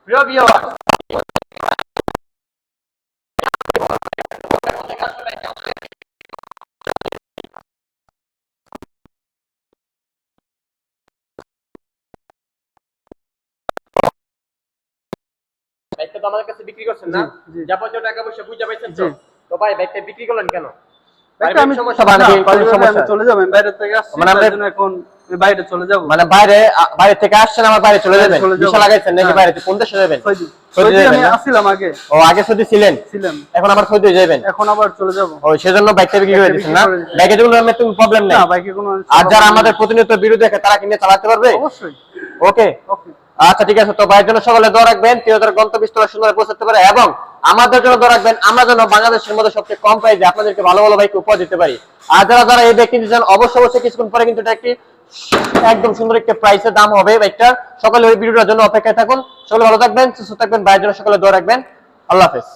প্রিয় ভিউয়ার, বাইকটা তো আমাদের কাছে বিক্রি করছেন না? যাবতীয় টাকা পয়সা বুঝা পাইছেন তো? তো ভাই বাইকটা বিক্রি করলেন কেন? বাইকটা আমি সমস্যা আমি চলে যাব, আমি বাইরে থেকে আসছি, মানে তার জন্য এখন আমি বাইরে চলে যাব। মানে বাইরে থেকে আসছেন, আমার বাইরে চলে যাবেন? ভিসা লাগাইছেন নাকি? বাইরে কোন দেশে যাবেন? সৌদি আমি আসছিলাম আগে। ও, আগে সৌদি ছিলেন? এখন আবার সৌদি যাবেন? এখন আবার চলে যাব। ও, সেজন্য বাইকটা বিক্রি করে দিচ্ছেন না? বাইকে কোনো প্রবলেম নেই? না, বাইকে কোনো। আর যারা আমাদের প্রতিনিয়ত ভিডিও দেখে তারা কিনে চালাতে পারবে? অবশ্যই। ওকে ওকে, আচ্ছা ঠিক আছে। তো ভাইয়ের জন্য সকলে দোয়া রাখবেন, তিনি তার গন্তব্যস্থলে সুন্দর পৌঁছাতে পারে, এবং আমাদের জন্য দোয়া রাখবেন আমরা যেন বাংলাদেশের মধ্যে সবচেয়ে কম প্রাইসে আপনাদেরকে ভালো ভালো বাইক উপহার দিতে পারি। আর যারা এই বাইক কিনতে চান অবশ্যই কিছুক্ষণ পরে কিন্তু এটা একটি একদম সুন্দর একটা প্রাইসের দাম হবে বাইকটার। সকলে ওই ভিডিওটার জন্য অপেক্ষায় থাকুন। সকলে ভালো থাকবেন, সুস্থ থাকবেন, ভাইয়ের জন্য সকলে দোয়া রাখবেন। আল্লাহ হাফেজ।